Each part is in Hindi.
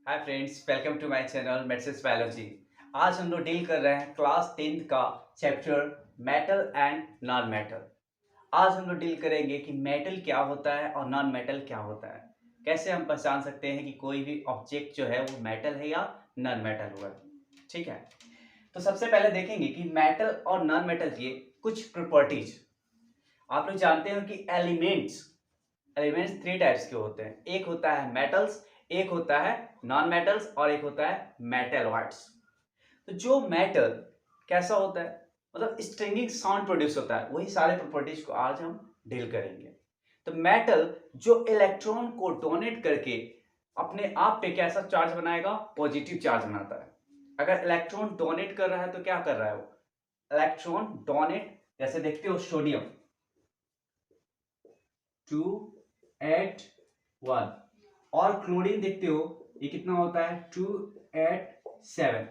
Hi friends, welcome to my channel medicine biology. आज हम लोग डील कर रहे हैं क्लास 10th का chapter metal and non metal. आज हम लोग डील करेंगे कि मेटल क्या होता है और नॉन मेटल क्या होता है। कैसे हम पहचान सकते हैं कि कोई भी ऑब्जेक्ट जो है वो मेटल है या नॉन मेटल हुआ। ठीक है, तो सबसे पहले देखेंगे कि मेटल और नॉन मेटल की कुछ प्रॉपर्टीज। आप लोग जानते हो कि एलिमेंट्स एलिमेंट्स थ्री टाइप्स के होते हैं। एक होता है मेटल्स, एक होता है नॉन मेटल्स और एक होता है मेटलॉइड्स। तो जो मेटल कैसा होता है, मतलब स्ट्रिंगिंग साउंड प्रोड्यूस होता है, वही सारे प्रॉपर्टीज को आज हम डील करेंगे। तो मेटल जो इलेक्ट्रॉन को डोनेट करके अपने आप पे कैसा चार्ज बनाएगा, पॉजिटिव चार्ज बनाता है। अगर इलेक्ट्रॉन डोनेट कर रहा है तो क्या कर रहा है वो, इलेक्ट्रॉन डोनेट, जैसे देखते हो सोडियम 281 और क्लोरीन देखते हो ये कितना होता है 287।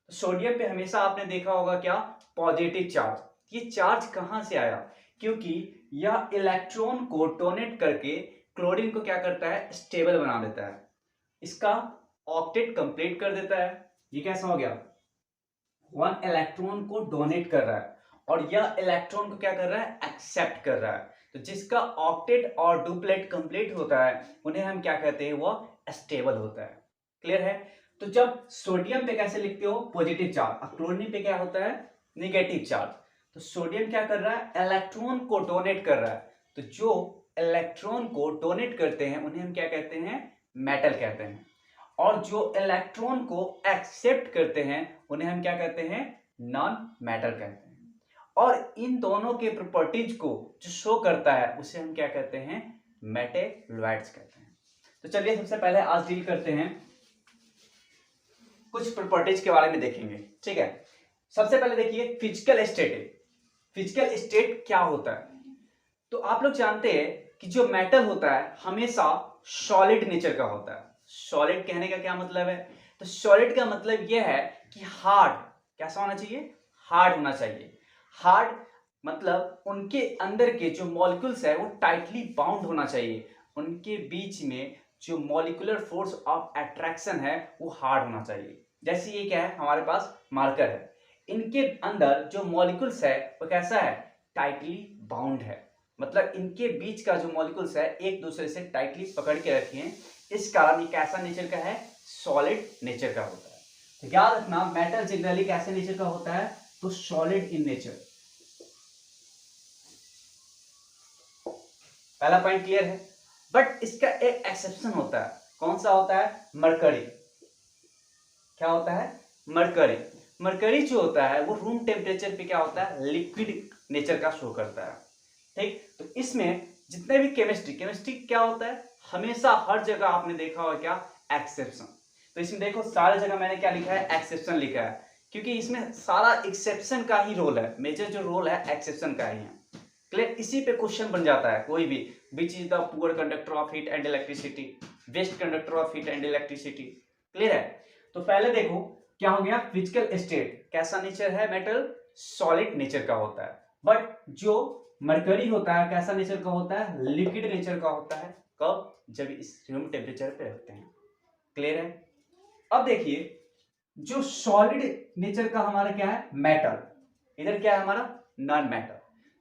सोडियम पे हमेशा आपने देखा होगा क्या, पॉजिटिव चार्ज। ये चार्ज कहां से आया, क्योंकि यह इलेक्ट्रॉन को डोनेट करके क्लोरीन को क्या करता है, स्टेबल बना देता है, इसका ऑक्टेट कंप्लीट कर देता है। ये कैसा हो गया, वन इलेक्ट्रॉन को डोनेट कर रहा है और यह इलेक्ट्रॉन को क्या कर रहा है, एक्सेप्ट कर रहा है। तो जिसका ऑक्टेट और डुप्लेट कंप्लीट होता है उन्हें हम क्या कहते हैं, वह स्टेबल होता है। क्लियर है। तो जब सोडियम पे कैसे लिखते हो, पॉजिटिव चार्ज, और क्लोरीन पे क्या होता है, नेगेटिव चार्ज। तो सोडियम क्या कर रहा है, इलेक्ट्रॉन को डोनेट कर रहा है। तो जो इलेक्ट्रॉन को डोनेट करते हैं उन्हें हम क्या कहते हैं, मेटल कहते हैं। और जो इलेक्ट्रॉन को एक्सेप्ट करते हैं उन्हें हम क्या कहते हैं, नॉन मेटल कहते हैं। और इन दोनों के प्रॉपर्टीज को जो शो करता है उसे हम क्या कहते हैं, मेटेलॉइड्स कहते हैं। तो चलिए सबसे पहले आज डील करते हैं, कुछ प्रॉपर्टीज के बारे में देखेंगे। ठीक है, सबसे पहले देखिए फिजिकल स्टेट। फिजिकल स्टेट क्या होता है, तो आप लोग जानते हैं कि जो मेटल होता है हमेशा सॉलिड नेचर का होता है। सॉलिड कहने का क्या मतलब है, तो सॉलिड का मतलब यह है कि हार्ड, कैसा होना चाहिए, हार्ड होना चाहिए। हार्ड मतलब उनके अंदर के जो मॉलिक्यूल्स है वो टाइटली बाउंड होना चाहिए, उनके बीच में जो मॉलिक्यूलर फोर्स ऑफ अट्रैक्शन है वो हार्ड होना चाहिए। जैसे ये क्या है, हमारे पास मार्कर है, इनके अंदर जो मॉलिक्यूल्स है वो कैसा है, टाइटली बाउंड है। मतलब इनके बीच का जो मॉलिक्यूल्स है एक दूसरे से टाइटली पकड़ के रखे हैं, इस कारण ये कैसा नेचर का है, सॉलिड नेचर का होता है। तो याद रखना मेटल जनरली कैसे नेचर का होता है, तो सॉलिड इन नेचर। पहला पॉइंट क्लियर है। बट इसका एक एक्सेप्शन होता है, कौन सा होता है, मरकरी। क्या होता है, मरकरी। मरकरी जो होता है वो रूम टेम्परेचर पे क्या होता है, लिक्विड नेचर का शो करता है। ठीक, तो इसमें जितने भी केमिस्ट्री क्या होता है, हमेशा हर जगह आपने देखा होगा क्या, एक्सेप्शन। तो इसमें देखो सारी जगह मैंने क्या लिखा है, एक्सेप्शन लिखा है, क्योंकि इसमें सारा एक्सेप्शन का ही रोल है, मेजर जो रोल है एक्सेप्शन का ही है। क्लियर, इसी पे क्वेश्चन बन जाता है कोई भी, which is the poor conductor of heat and electricity, best conductor of heat and electricity. Clear है। तो पहले देखो क्या हो गया, फिजिकल स्टेट, कैसा नेचर है मेटल, सॉलिड नेचर का होता है। बट जो मरकरी होता है कैसा नेचर का होता है, लिक्विड नेचर का होता है। कब, जब इस रूम टेम्परेचर पे रखते हैं। क्लियर है। अब देखिए जो सॉलिड नेचर का हमारा क्या है, मेटल, इधर क्या है हमारा, नॉन मेटल।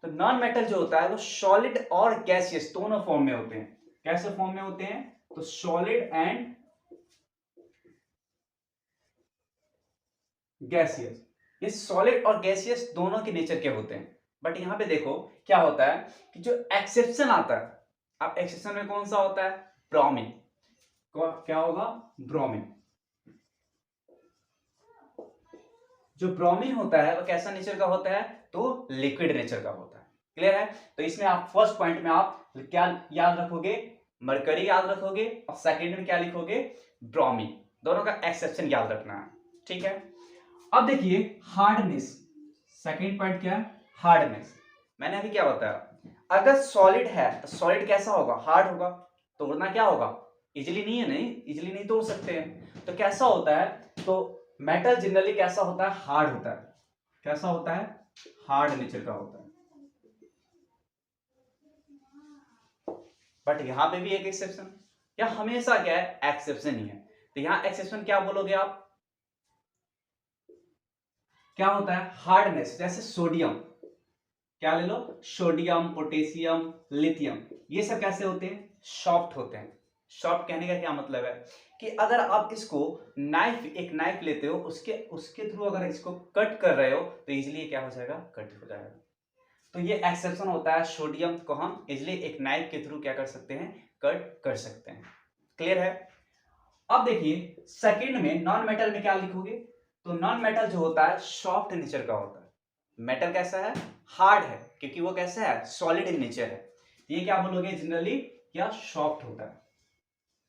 तो नॉन मेटल जो होता है वो सॉलिड और गैसियस दोनों फॉर्म में होते हैं। कैसे फॉर्म में होते हैं, तो सॉलिड एंड गैसियस। ये सॉलिड और गैसियस दोनों के नेचर के होते हैं। बट यहां पे देखो क्या होता है कि जो एक्सेप्शन आता है, अब एक्सेप्शन में कौन सा होता है, ब्रोमीन। क्या होगा, ब्रोमीन। जो ब्रोमीन होता है वो कैसा नेचर का होता है, तो लिक्विड नेचर का होता है। क्लियर है। तो इसमें आप फर्स्ट पॉइंट में आप क्या याद रखोगे, मरकरी याद रखोगे, और सेकंड में क्या लिखोगे, ब्रोमीन। दोनों का एक्सेप्शन याद रखना है। ठीक है। अब देखिए हार्डनेस, सेकंड पॉइंट क्या है, हार्डनेस। मैंने अभी क्या बताया, अगर सॉलिड है तो सॉलिड कैसा होगा, हार्ड होगा। तोड़ना क्या होगा, इजिली नहीं है, नहीं इजिली नहीं तोड़ सकते हैं। तो कैसा होता है, तो मेटल जनरली कैसा होता है, हार्ड होता है। कैसा होता है, हार्ड नेचर का होता है। बट यहां पे भी एक एक्सेप्शन, या हमेशा क्या है, एक्सेप्शन ही है। तो यहाँ एक्सेप्शन क्या बोलोगे आप, क्या होता है हार्डनेस, जैसे सोडियम, क्या ले लो, सोडियम, पोटेशियम, लिथियम, ये सब कैसे होते हैं, सॉफ्ट होते हैं। सॉफ्ट कहने का क्या मतलब है कि अगर आप इसको एक नाइफ लेते हो, उसके थ्रू अगर इसको कट कर रहे हो तो इजिली क्या हो जाएगा, कट हो जाएगा। तो ये एक्सेप्शन होता है, सोडियम को हम इजिली एक नाइफ के थ्रू क्या कर सकते हैं, कट कर सकते हैं। क्लियर है। अब देखिए सेकंड में नॉन मेटल में क्या लिखोगे, तो नॉन मेटल जो होता है सॉफ्ट नेचर का होता है। मेटल कैसा है, हार्ड है, क्योंकि वो कैसा है, सॉलिड इन नेचर है। ये क्या बोलोगे जनरली, क्या सॉफ्ट होता है,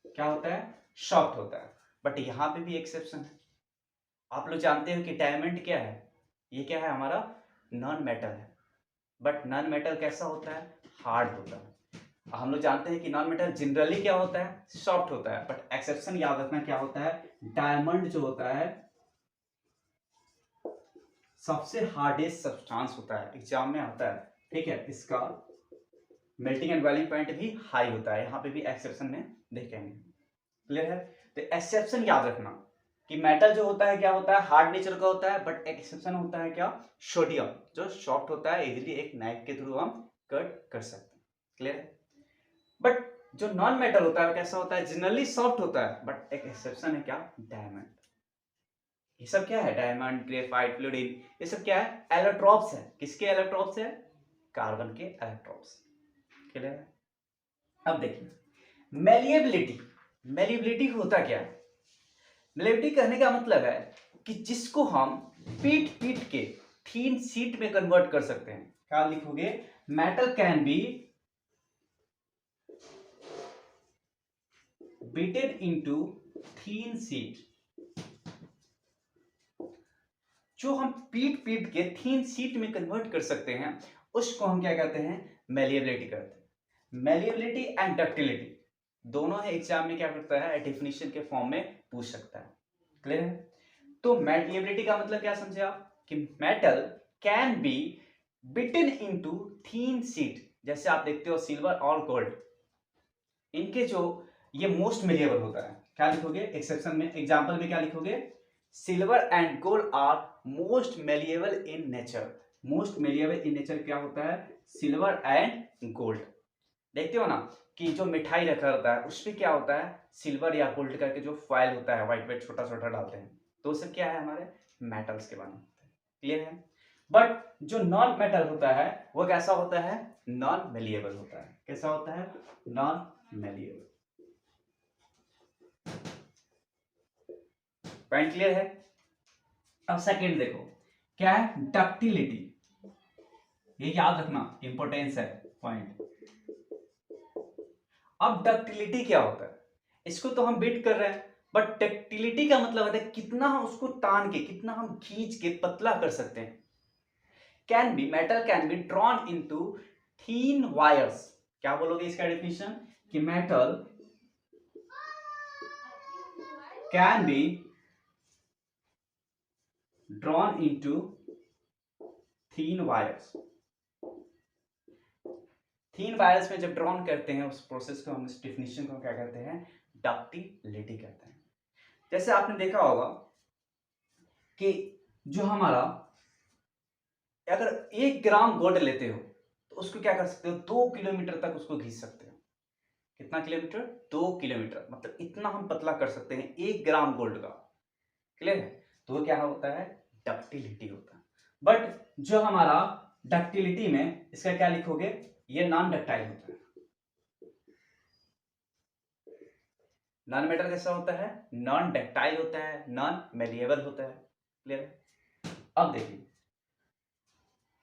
क्या होता है, सॉफ्ट होता है। बट यहां पे भी एक्सेप्शन है। आप लोग जानते हो कि डायमंड क्या है, ये क्या है हमारा नॉन मेटल है। बट नॉन मेटल कैसा होता है, हार्ड होता है। हम लोग जानते हैं कि नॉन मेटल जनरली क्या होता है, सॉफ्ट होता है। बट एक्सेप्शन याद रखना क्या होता है, डायमंड जो होता है सबसे हार्डेस्ट सब्सटेंस होता है, एग्जाम में आता है, ठीक है। इसका मेल्टिंग एंड बॉइलिंग पॉइंट भी हाई होता है, यहाँ पे भी एक्सेप्शन में देखेंगे। क्लियर है। तो एक्सेप्शन याद रखना कि मेटल जो होता है क्या होता है, हार्ड नेचर का होता है। बट एक्सेप्शन होता है क्या, सोडियम, जो सॉफ्ट होता है, इजीली एक नाइफ के थ्रू हम कट कर सकते हैं। क्लियर है। बट जो नॉन मेटल होता है कैसा होता है, जनरली सॉफ्ट होता है। बट एक एक्सेप्शन है क्या, डायमंड। ये सब क्या है, डायमंड, ग्रेफाइट, फ्लोरीन, ये सब क्या है, एलोट्रॉप्स है। किसके एलोट्रॉप्स है, कार्बन के एलोट्रॉप्स। क्लियर है। अब देखिए मेलिएबिलिटी, मेलिएबिलिटी होता क्या है, मेलिएबिलिटी कहने का मतलब है कि जिसको हम पीट पीट के थीन शीट में कन्वर्ट कर सकते हैं। क्या लिखोगे, metal can B beaten into thin sheet. जो हम पीट पीट के थीन शीट में कन्वर्ट कर सकते हैं, उसको हम क्या कहते हैं, मेलिएबिलिटी कहते हैं। मेलिएबिलिटी एंड डक्टिलिटी दोनों है, एग्जाम में क्या करता है, डेफिनेशन के फॉर्म में पूछ सकता है। क्लियर है। तो मेलिएबिलिटी का मतलब क्या समझे आप, कि metal can be beaten into thin sheet. जैसे आप देखते हो सिल्वर और गोल्ड, इनके जो ये मोस्ट मेलिएबल होता है। क्या लिखोगे एक्सेप्शन में, एग्जांपल में क्या लिखोगे, silver and gold are most malleable in nature. Most malleable in nature क्या होता है, सिल्वर एंड गोल्ड। देखते हो ना कि जो मिठाई रखा होता है उसमें क्या होता है, सिल्वर या गोल्ड करके जो फॉइल होता है, व्हाइट व्हाइट छोटा छोटा डालते हैं, तो सब क्या है, हमारे मेटल्स के बने होते हैं। क्लियर है। बट जो नॉन मेटल होता है वो कैसा होता है, नॉन मेलिएबल होता है। कैसा होता है, नॉन मेलिएबल। पॉइंट क्लियर है। अब सेकंड देखो क्या है, डक्टिलिटी। ये याद रखना, इंपॉर्टेंस है पॉइंट। अब डक्टिलिटी क्या होता है, इसको तो हम बीट कर रहे हैं, बट डक्टिलिटी का मतलब होता है कितना हम उसको तान के, कितना हम खींच के पतला कर सकते हैं। Can be, metal can be drawn into thin wires. क्या बोलोगे इसका डेफिनेशन, कि metal can B drawn into thin wires। thin wires में जब ड्रॉन करते हैं उस प्रोसेस को हम, इस डेफिनेशन को क्या कहते हैं, डक्टिलिटी कहते हैं। जैसे आपने देखा होगा कि जो हमारा अगर 1 ग्राम गोल्ड लेते हो तो उसको क्या कर सकते हो, 2 किलोमीटर तक उसको खींच सकते हो। कितना किलोमीटर, 2 किलोमीटर, मतलब इतना हम पतला कर सकते हैं 1 ग्राम गोल्ड का। क्लियर है। तो वो क्या होता है, डक्टिलिटी होता है। बट जो हमारा डक्टिलिटी में इसका क्या लिखोगे, ये नॉन डक्टाइल होता है। नॉन मेटल कैसा होता है, नॉन डक्टाइल होता है, नॉन मेलिएबल होता है। क्लियर है। अब देखिए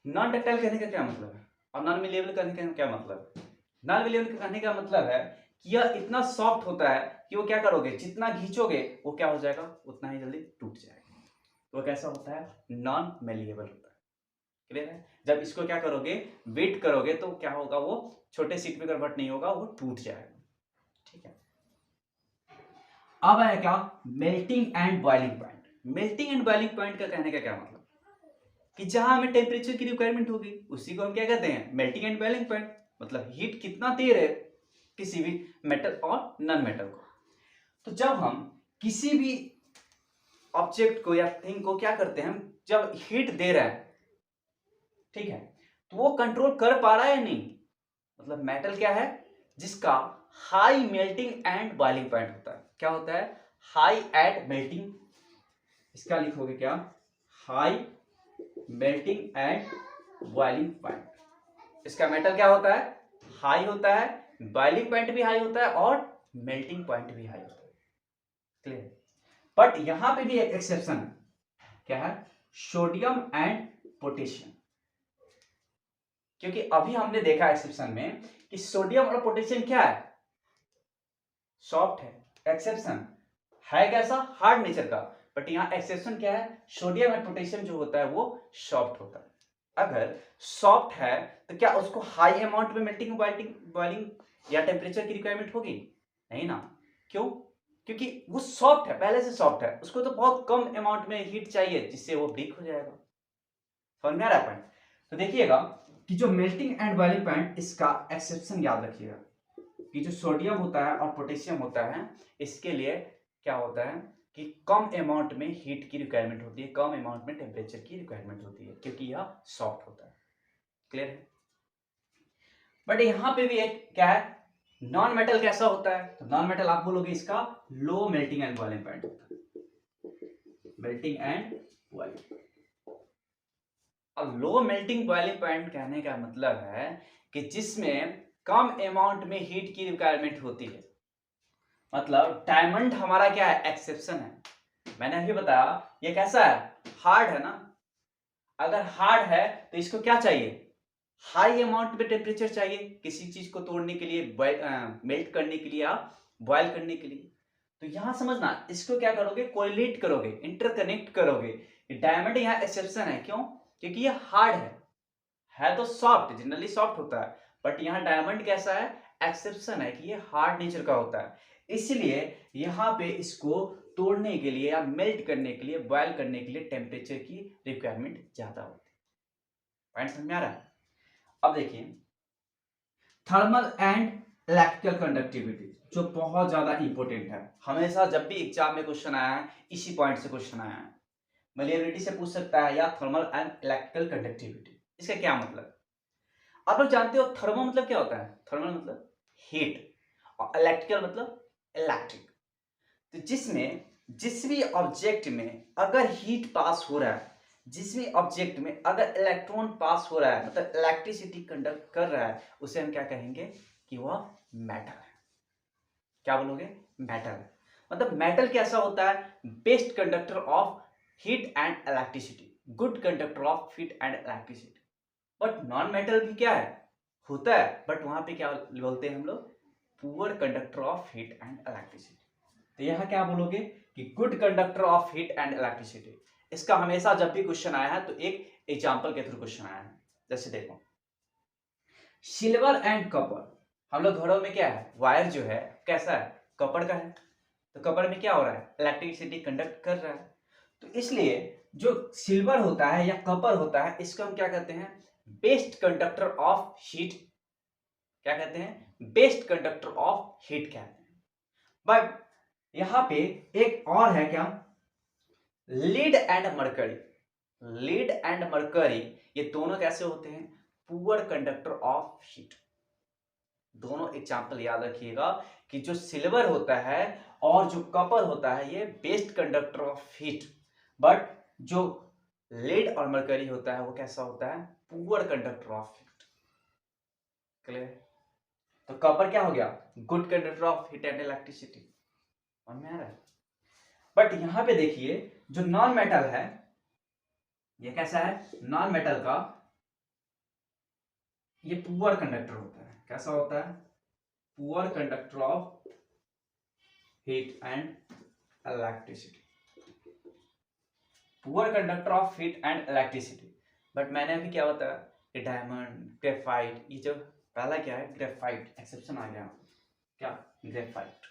नॉन डक्टाइल कहने का क्या मतलब है और नॉन मेलिएबल कहने का क्या मतलब है। नॉन मेलिएबल कहने का मतलब है कि यह इतना सॉफ्ट होता है कि वो क्या करोगे, जितना खींचोगे वो क्या हो जाएगा, उतना ही जल्दी टूट जाएगा। तो कैसा होता है, नॉन मेलिएबल होता है। क्लियर है। जब इसको क्या करोगे, वेट करोगे तो क्या होगा, वो छोटे शीट में कन्वर्ट नहीं होगा, वो टूट जाएगा। ठीक है। अब है क्या, melting and boiling point. Melting and boiling point का कहने का क्या मतलब, कि जहां हमें टेम्परेचर की रिक्वायरमेंट होगी उसी को हम क्या कहते हैं, मेल्टिंग एंड बॉइलिंग पॉइंट। मतलब हीट कितना दे रहे किसी भी मेटल और नॉन मेटल को। तो जब हम किसी भी ऑब्जेक्ट को या थिंग को क्या करते हैं हम, जब हीट दे रहे हैं, ठीक है, तो वो कंट्रोल कर पा रहा है या नहीं। मतलब मेटल क्या है, जिसका high melting and boiling point होता है। क्या होता है, हाई एट मेल्टिंग, इसका लिखोगे क्या, high melting and boiling point. इसका मेटल क्या होता है, हाई होता है, बॉइलिंग पॉइंट भी हाई होता है और मेल्टिंग पॉइंट भी हाई होता है। क्लियर। बट यहां पे भी एक एक्सेप्शन है, क्या है, सोडियम एंड पोटेशियम। क्योंकि अभी हमने देखा एक्सेप्शन में कि सोडियम और पोटेशियम क्या है, सॉफ्ट है। एक्सेप्शन है कैसा, हार्ड नेचर का। बट यहां एक्सेप्शन क्या है, सोडियम और पोटेशियम जो होता है वो सॉफ्ट होता है। अगर सॉफ्ट है तो क्या उसको हाई अमाउंट में मेल्टिंग, बॉइलिंग या टेम्परेचर की रिक्वायरमेंट होगी, नहीं ना। क्यों, क्योंकि वो सॉफ्ट है, पहले से सॉफ्ट है, उसको तो बहुत कम अमाउंट में हीट चाहिए जिससे वो ब्रेक हो जाएगा। समझ में आ रहा है पॉइंट। तो देखिएगा कि जो मेल्टिंग एंड बॉइलिंग पॉइंट, इसका एक्सेप्शन याद रखिएगा कि जो सोडियम होता है और पोटेशियम होता है, इसके लिए क्या होता है कि कम अमाउंट में हीट की रिक्वायरमेंट होती है, कम अमाउंट में टेम्परेचर की रिक्वायरमेंट होती है, क्योंकि यह सॉफ्ट होता है। क्लियर है। बट यहां पे भी एक क्या है, नॉन मेटल कैसा होता है, तो नॉन मेटल आप बोलोगे इसका low melting and boiling point होता है, मेल्टिंग एंड बॉइलिंग। अब लो मेल्टिंग बॉइलिंग पॉइंट कहने का मतलब है कि जिसमें कम अमाउंट में हीट की रिक्वायरमेंट होती है। मतलब डायमंड हमारा क्या है, एक्सेप्शन है। मैंने अभी बताया ये कैसा है, हार्ड है ना। अगर हार्ड है तो इसको क्या चाहिए, हाई अमाउंट में टेम्परेचर चाहिए किसी चीज को तोड़ने के लिए, मेल्ट करने के लिए या बॉयल करने के लिए। तो यहां समझना, इसको क्या करोगे, कोरिलेट करोगे, इंटरकनेक्ट करोगे। डायमंड यहाँ एक्सेप्शन है, क्यों, क्योंकि ये हार्ड है तो सॉफ्ट, जनरली सॉफ्ट होता है। बट यहाँ डायमंड कैसा है, एक्सेप्शन है कि ये हार्ड नेचर का होता है। इसलिए यहाँ पे इसको तोड़ने के लिए या मेल्ट करने के लिए, बॉयल करने के लिए टेम्परेचर की रिक्वायरमेंट ज्यादा होती है। पॉइंट समझ में आ रहा है। अब देखिए थर्मल एंड इलेक्ट्रिकल कंडक्टिविटी, जो बहुत ज्यादा इंपॉर्टेंट है। हमेशा जब भी एग्जाम में क्वेश्चन आया है, इसी पॉइंट से क्वेश्चन आया है। मलेरिटी से पूछ सकता है या थर्मल एंड इलेक्ट्रिकल कंडक्टिविटी। इसका क्या मतलब, आप लोग जानते हो थर्मो मतलब क्या होता है, थर्मल मतलब हीट, और इलेक्ट्रिकल मतलब इलेक्ट्रिक। तो जिसमें जिस भी ऑब्जेक्ट में अगर हीट पास हो रहा है, जिस भी ऑब्जेक्ट में अगर इलेक्ट्रॉन पास हो रहा है, मतलब इलेक्ट्रिसिटी कंडक्ट कर रहा है, उसे हम क्या कहेंगे कि वह मेटल है। क्या बोलोगे, मेटल है। मतलब मेटल कैसा होता है, best conductor of heat and electricity, good conductor of heat and electricity. But non metal भी क्या है, होता है, बट वहां पे क्या बोलते हैं हम लोग, poor conductor of heat and electricity. तो यहां क्या बोलोगे कि good conductor of heat and electricity. इसका हमेशा जब भी क्वेश्चन आया है तो एक एग्जांपल के थ्रू क्वेश्चन आया है। जैसे देखो सिल्वर एंड कपर, हम लोग घरों में क्या है, वायर जो है कैसा है, कपड़ का है। तो कपड़ में क्या हो रहा है, इलेक्ट्रिसिटी कंडक्ट कर रहा है। तो इसलिए जो सिल्वर होता है या कपर होता है, इसको हम क्या कहते हैं, बेस्ट कंडक्टर ऑफ हीट। क्या कहते हैं, बेस्ट कंडक्टर ऑफ हीट कहते हैं। बट यहां पे एक और है क्या, lead and mercury. Lead and mercury ये दोनों कैसे होते हैं, पुअर कंडक्टर ऑफ हीट। दोनों एग्जांपल याद रखिएगा कि जो सिल्वर होता है और जो कपर होता है ये best conductor of heat. But जो लेड और मरकरी होता है वो कैसा होता है, poor conductor of heat. Clear. तो कपर क्या हो गया, good conductor of heat and electricity. समझ में आ रहा है। बट यहां पे देखिए जो नॉन मेटल है, ये कैसा है, नॉन मेटल का ये पुअर कंडक्टर होता है। कैसा होता है, poor conductor of heat and electricity, poor conductor of heat and electricity. But मैंने अभी क्या बताया कि डायमंड, ग्रेफाइट, ये जो पहला क्या है, ग्रेफाइट, एक्सेप्शन आ गया। क्या, ग्रेफाइट।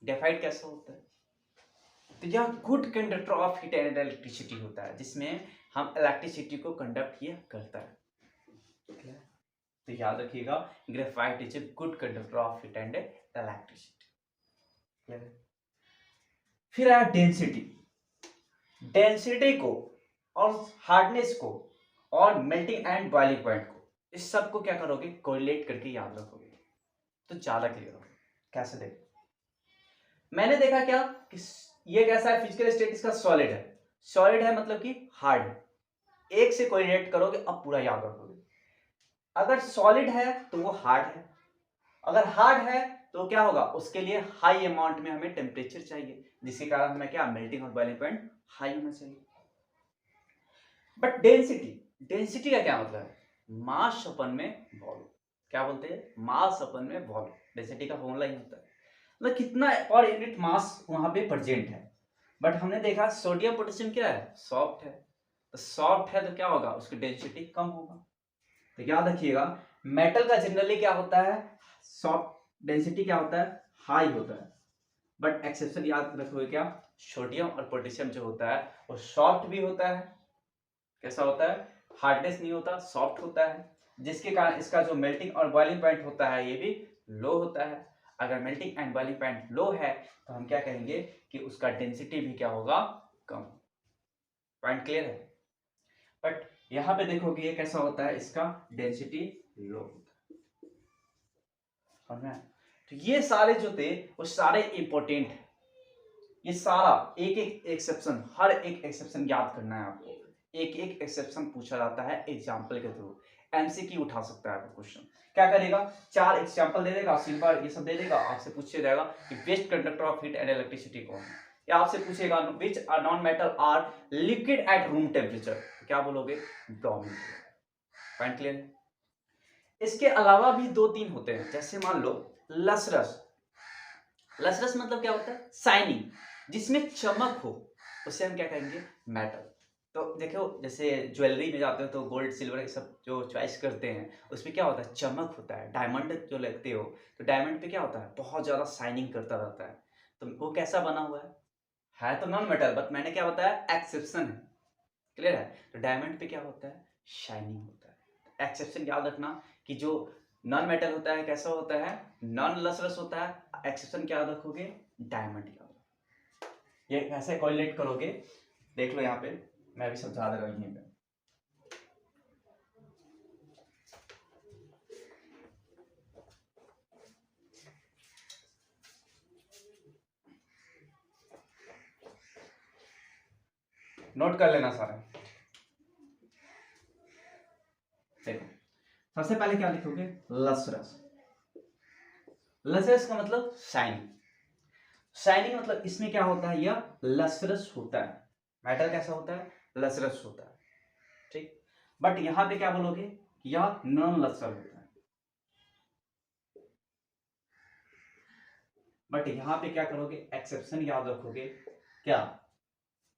ग्रेफाइट कैसा होता है, तो यह good conductor of heat and electricity होता है, जिसमें हम इलेक्ट्रिसिटी को कंडक्ट ये करता है। तो याद रखिएगा graphite is a good conductor of heat and electricity. फिर आया डेंसिटी। डेंसिटी को और हार्डनेस को और मेल्टिंग एंड बॉइलिंग पॉइंट को, इस सब को क्या करोगे, कोरिलेट करके याद रखोगे तो ज्यादा क्लियर होगा। कैसे देख, मैंने देखा क्या कि ये कैसा है, फिजिकल स्टेट इसका सॉलिड है। सॉलिड है मतलब कि हार्ड है, एक से कोरिलेट करोगे अब पूरा याद रखोगे। अगर सॉलिड है तो वो हार्ड है, अगर हार्ड है तो क्या होगा, उसके लिए हाई अमाउंट में हमें टेम्परेचर चाहिए, जिसके कारण हमें क्या, मेल्टिंग और बॉइलिंग पॉइंट हाई होना चाहिए। बट डेंसिटी, डेंसिटी का क्या मतलब है, मास अपन में वॉल्यूम। क्या बोलते हैं, मास अपन में वॉल्यूम, डेंसिटी का फॉर्मूला ही होता है, मतलब कितना और यूनिट मास वहां पे प्रेजेंट है। बट हमने देखा सोडियम पोटेशियम क्या है, सॉफ्ट है, तो सॉफ्ट है तो क्या होगा, उसकी डेंसिटी कम होगा। तो याद रखिएगा, मेटल का जनरली क्या होता है, सॉफ्ट डेंसिटी क्या होता है, हाई होता है। बट एक्सेप्शन याद रखोगे क्या, सोडियम और पोटेशियम जो होता है वो सॉफ्ट भी होता है। कैसा होता है, हार्डनेस नहीं होता, सॉफ्ट होता है, जिसके कारण इसका जो मेल्टिंग और बॉइलिंग पॉइंट होता है ये भी लो होता है। अगर मेल्टिंग एंड बॉइलिंग पॉइंट लो है तो हम क्या कहेंगे कि उसका डेंसिटी भी क्या होगा, कम। पॉइंट क्लियर है। बट यहां पे देखोगे ये कैसा होता है, इसका डेंसिटी लो होता है। समझ में? तो ये सारे जो थे वो सारे इंपॉर्टेंट है, ये सारा एक एक एक्सेप्शन, हर एक एक्सेप्शन याद करना है आपको। एक एक एक्सेप्शन पूछा जाता है एग्जाम्पल के थ्रू, एमसीक्यू उठा सकता है आपको क्वेश्चन। क्या करेगा, 4 एग्जाम्पल दे देगा, सिंपल ये सब दे देगा, आपसे पूछे जाएगा कि best conductor of heat and electricity कौन है, या आपसे पूछेगा which non metal are liquid at room temperature, क्या बोलोगे, ब्रोमीन। Point clear. इसके अलावा भी 2-3 होते हैं, जैसे मान लो लसरस। लसरस मतलब क्या होता है, शाइनिंग, जिसमें चमक हो, उसे हम क्या कहेंगे, मेटल। तो देखो जैसे ज्वेलरी में जाते हो तो गोल्ड सिल्वर ये सब जो चॉइस करते हैं उसमें क्या होता है, चमक होता है। डायमंड जो लगते हो तो डायमंड पे क्या होता है, बहुत ज्यादा शाइनिंग करता रहता है। तो वो कैसा बना हुआ है तो नॉन मेटल, बट मैंने क्या बताया, एक्सेप्शन है। क्लियर है, तो डायमंड पे क्या होता है, शाइनिंग होता है। एक्सेप्शन याद रखना कि जो नॉन मेटल होता है कैसा होता है, नॉन लसरस होता है। एक्सेप्शन क्या याद रखोगे, डायमंड याद रखोगे। ये कैसे कोरिलेट करोगे, देख लो यहाँ पे, मैं भी समझा दे रहा हूँ यहीं पे। नोट कर लेना सारा। देखो सबसे पहले क्या लिखोगे, लसरस। लसरस का मतलब शाइनिंग। शाइनिंग मतलब इसमें क्या होता है, यह लसरस होता है। मेटल कैसा होता है, लसरस होता है, ठीक। बट यहां पे क्या बोलोगे, यह नॉन लसर होता है। बट यहां पे क्या करोगे, एक्सेप्शन याद रखोगे। क्या,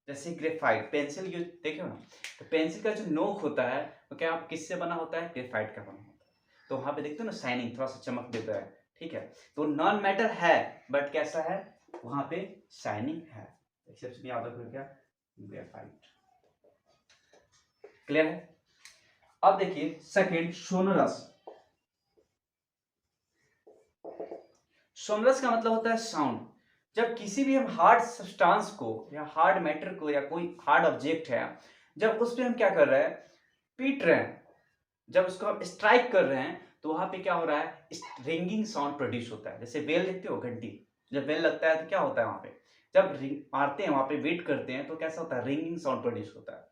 जैसे ग्रेफाइट पेंसिल यूज देखे हो ना, तो पेंसिल का जो नोक होता है वो क्या किससे बना होता है, ग्रेफाइट का बना होता है। तो वहां पे देखते हो ना, शाइनिंग थोड़ा सा चमक देता है, ठीक है। तो नॉन मेटल है बट कैसा है, वहां पे शाइनिंग है। एक्सेप्शन याद रखोगे क्या, ग्रेफाइट। क्लियर है। अब देखिए सेकंड, सोनरस। सोनरस का मतलब होता है साउंड। जब किसी भी हम हार्ड सब्सटेंस को या हार्ड मैटर को या कोई हार्ड ऑब्जेक्ट है, जब उस पर हम क्या कर रहे हैं, पीट रहे हैं, जब उसको हम स्ट्राइक कर रहे हैं तो वहां पे क्या हो रहा है, रिंगिंग साउंड प्रोड्यूस होता है। जैसे बेल देखते हो, घंटी, जब बेल लगता है तो क्या होता है वहां पे, जब रिंग मारते हैं वहां पे वेट करते हैं तो कैसा होता है, रिंगिंग साउंड प्रोड्यूस होता है।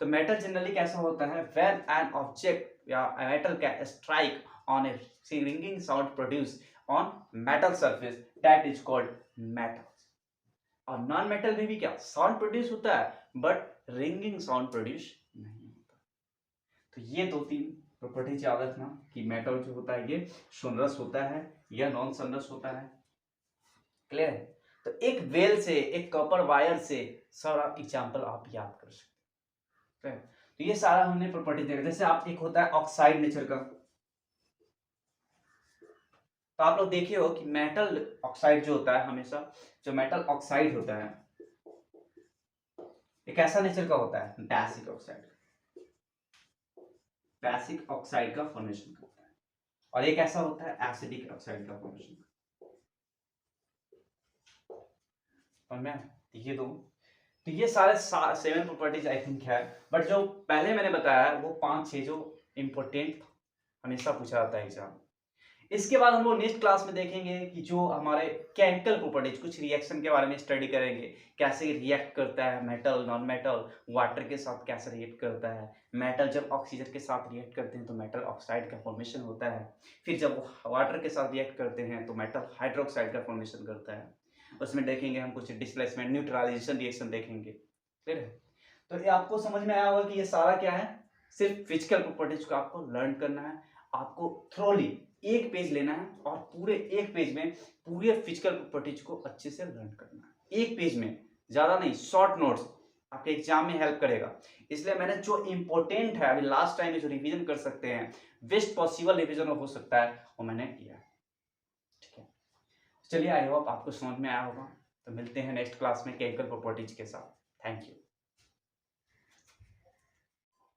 तो मेटल जनरली कैसा होता है, व्हेन एन ऑब्जेक्ट या metal can strike on A ringing sound produce on metal surface, that is called metal. और नॉन मेटल में भी क्या साउंड प्रोड्यूस होता है बट रिंगिंग साउंड प्रोड्यूस नहीं होता। तो ये 2-3 प्रॉपर्टीज याद रखना कि मेटल जो होता है ये सोनरस होता है या नॉन सोनरस होता है। क्लियर है। तो एक वेल से, एक कॉपर वायर से सारा एग्जांपल आप याद कर सकते हैं। तो ये सारा हमने प्रॉपर्टी देखा। जैसे आप, एक होता है ऑक्साइड नेचर का, तो आप लोग देखे हो कि मेटल ऑक्साइड जो होता है, हमेशा जो मेटल ऑक्साइड होता है एक ऐसा नेचर का होता है, बेसिक ऑक्साइड, बेसिक ऑक्साइड का फॉर्मेशन करता है। और एक ऐसा होता है एसिडिक ऑक्साइड का फॉर्मेशन। समझ में? ये दो, तो ये सारे 7 प्रॉपर्टीज आई थिंक है, बट जो पहले मैंने बताया वो 5-6 जो इम्पोर्टेंट हमेशा पूछा जाता है एग्जाम। इसके बाद हम लोग नेक्स्ट क्लास में देखेंगे कि जो हमारे केमिकल प्रॉपर्टीज, कुछ रिएक्शन के बारे में स्टडी करेंगे, कैसे रिएक्ट करता है मेटल, नॉन मेटल, वाटर के साथ कैसे रिएक्ट करता है, मेटल जब ऑक्सीजन के साथ रिएक्ट करते हैं तो मेटल ऑक्साइड का फॉर्मेशन होता है, फिर जब वाटर के साथ रिएक्ट करते हैं तो मेटल हाइड्रोक्साइड का फॉर्मेशन करता है। उसमें देखेंगे हम कुछ डिस्प्लेसमेंट, न्यूट्रलाइजेशन रिएक्शन देखेंगे। क्लियर है? तो ये आपको समझ में आया होगा कि ये सारा क्या है, सिर्फ फिजिकल प्रॉपर्टीज को आपको लर्न करना है। आपको थ्रोली एक पेज लेना है और पूरे एक पेज में पूरे फिजिकल प्रॉपर्टीज को अच्छे से लर्न करना है, एक पेज में, ज्यादा नहीं, शॉर्ट नोट्स आपके एग्जाम में हेल्प करेगा। इसलिए मैंने जो इंपॉर्टेंट है अभी लास्ट टाइम में जो रिवीजन कर सकते हैं, बेस्ट पॉसिबल रिवीजन हो सकता है, वो मैंने किया। ठीक है, चलिए आई होप आपको समझ में आया होगा। तो मिलते हैं नेक्स्ट क्लास में केमिकल प्रॉपर्टीज के साथ। Thank you.